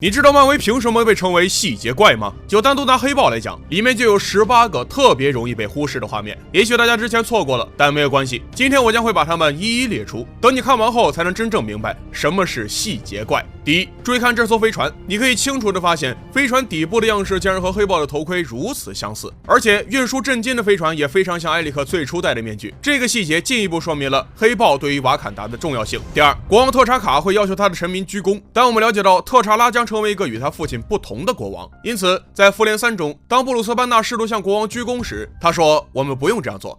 你知道漫威凭什么被称为细节怪吗？就单独拿黑豹来讲，里面就有18个特别容易被忽视的画面，也许大家之前错过了，但没有关系，今天我将会把它们一一列出，等你看完后才能真正明白什么是细节怪。第一，注意看这艘飞船，你可以清楚地发现飞船底部的样式竟然和黑豹的头盔如此相似，而且运输震惊的飞船也非常像艾利克最初戴的面具，这个细节进一步说明了黑豹对于瓦坎达的重要性。第二，国王特查卡会要求他的臣民鞠躬，但我们了解到特查拉将成为一个与他父亲不同的国王，因此在复联3中，当布鲁斯班纳试图向国王鞠躬时，他说我们不用这样做。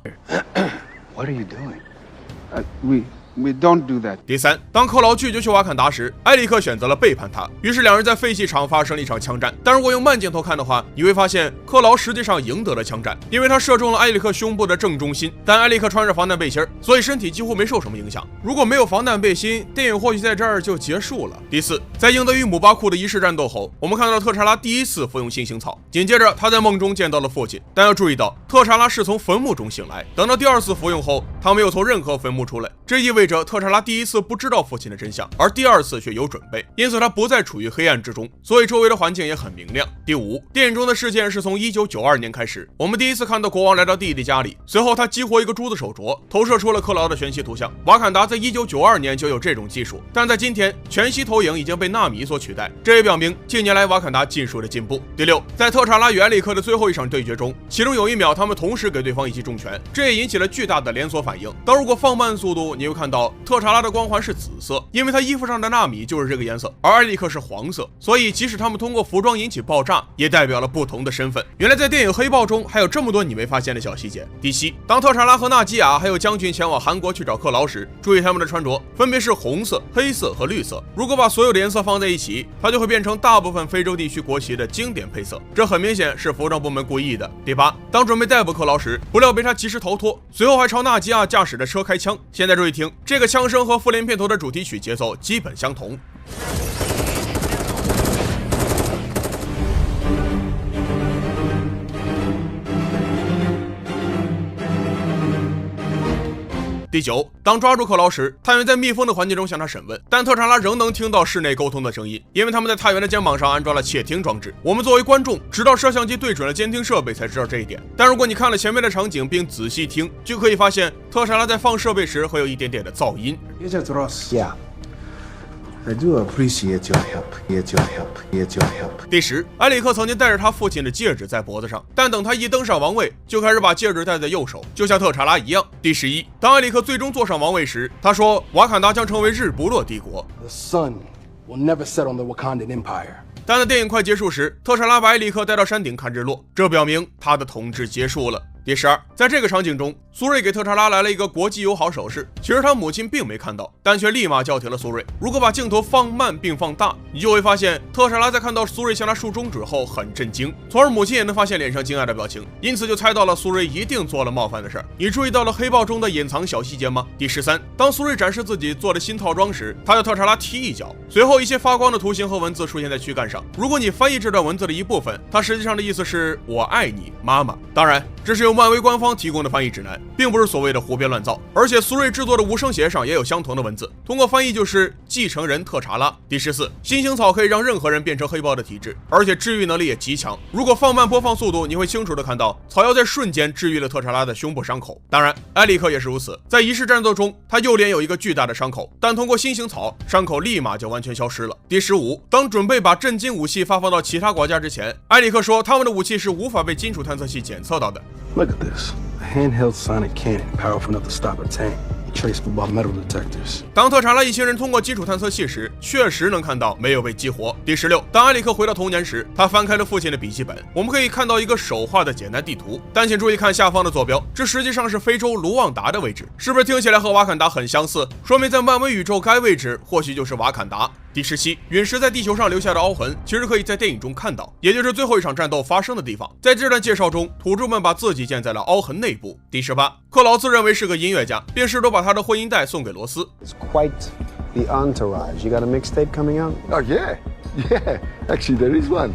What are you doing? We don't do that. 第三，当克劳拒绝去瓦坎达时，艾利克选择了背叛他，于是两人在废弃场发生了一场枪战。但如果用慢镜头看的话，你会发现克劳实际上赢得了枪战，因为他射中了艾利克胸部的正中心，但艾利克穿着防弹背心，所以身体几乎没受什么影响。如果没有防弹背心，电影或许在这儿就结束了。第四，在赢得与姆巴库的仪式战斗后，我们看到了特查拉第一次服用新型草，紧接着他在梦中见到了父亲，但要注意到特查拉是从坟墓中醒来，等到第二次服用后，他没有从任何坟墓出来，这意味着特查拉第一次不知道父亲的真相，而第二次却有准备，因此他不再处于黑暗之中，所以周围的环境也很明亮。第五，电影中的事件是从1992年开始，我们第一次看到国王来到弟弟家里，随后他激活一个珠子手镯，投射出了克劳的全息图像。瓦坎达在1992年就有这种技术，但在今天全息投影已经被纳米所取代，这也表明近年来瓦坎达技术的进步。第六，在特查拉与艾利克的最后一场对决中，其中有1秒他们同时给对方一记重拳，这也引起了巨大的连锁反应。但如果放慢速度，你会看到特查拉的光环是紫色，因为他衣服上的纳米就是这个颜色，而艾利克是黄色，所以即使他们通过服装引起爆炸，也代表了不同的身份。原来在电影黑豹中还有这么多你没发现的小细节。第七，当特查拉和纳基亚还有将军前往韩国去找克劳时，注意他们的穿着分别是红色、黑色和绿色，如果把所有的颜色放在一起，它就会变成大部分非洲地区国旗的经典配色，这很明显是服装部门故意的。第八，当准备逮捕克劳时，不料被他及时逃脱，随后还朝纳基亚驾驶的车开枪。现在注意听，这个枪声和复联片头的主题曲节奏基本相同。第九，当抓住克劳时，探员在密封的环境中向他审问，但特查拉仍能听到室内沟通的声音，因为他们在探员的肩膀上安装了窃听装置。我们作为观众，直到摄像机对准了监听设备才知道这一点。但如果你看了前面的场景并仔细听，就可以发现特查拉在放设备时会有一点点的噪音。I do appreciate your help. 第10，埃里克曾经带着他父亲的戒指在脖子上，但等他一登上王位，就开始把戒指戴在右手，就像特查拉一样。第11，当埃里克最终坐上王位时，他说瓦坎达将成为日不落帝国。The sun will never set on the Wakandan Empire. 但在电影快结束时，特查拉把埃里克带到山顶看日落，这表明他的统治结束了。第12，在这个场景中，苏瑞给特查拉来了一个国际友好手势，其实他母亲并没看到，但却立马叫停了苏瑞。如果把镜头放慢并放大，你就会发现特查拉在看到苏瑞向他竖中指后很震惊，从而母亲也能发现脸上惊讶的表情，因此就猜到了苏瑞一定做了冒犯的事儿。你注意到了黑豹中的隐藏小细节吗？第13，当苏瑞展示自己做的新套装时，他向特查拉踢一脚，随后一些发光的图形和文字出现在躯干上。如果你翻译这段文字的一部分，它实际上的意思是我爱你，妈妈。当然，这是由漫威官方提供的翻译指南，并不是所谓的胡编乱造。而且苏瑞制作的无声鞋上也有相同的文字，通过翻译就是继承人特查拉。第14，新型草可以让任何人变成黑豹的体质，而且治愈能力也极强。如果放慢播放速度，你会清楚的看到草药在瞬间治愈了特查拉的胸部伤口。当然，埃里克也是如此，在仪式战斗中，他右脸有一个巨大的伤口，但通过新型草，伤口立马就完全消失了。第15，当准备把震惊武器发放到其他国家之前，埃里克说他们的武器是无法被金属探测器检测到的。Look at this. A handheld sonic cannon, powerful enough to stop a tank. Traceable by metal detectors. 当特查拉一行人通过基础探测器时，确实能看到没有被激活。第16，当埃里克回到童年时，他翻开了父亲的笔记本，我们可以看到一个手画的简单地图，但请注意看下方的坐标，这实际上是非洲卢旺达的位置，是不是听起来和瓦坎达很相似？说明在漫威宇宙该位置或许就是瓦坎达。第17，陨石在地球上留下的凹痕，其实可以在电影中看到，也就是最后一场战斗发生的地方。在这段介绍中，土著们把自己建在了凹痕内部。第18，克劳自认为是个音乐家，并试图把他的婚姻带送给罗斯。It's quite the entourage. You got a mixtape coming out? Oh, yeah. Actually, there is one.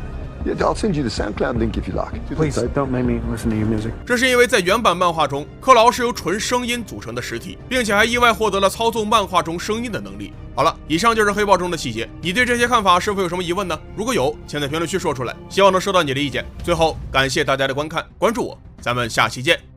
Yeah, I'll send you the SoundCloud link if you like. Please, don't make me listen to your music. 这是因为在原版漫画中，克劳是由纯声音组成的实体，并且还意外获得了操纵漫画中声音的能力。好了，以上就是黑豹中的细节，你对这些看法是否有什么疑问呢？如果有，请在评论区说出来，希望能收到你的意见。最后，感谢大家的观看，关注我，咱们下期见。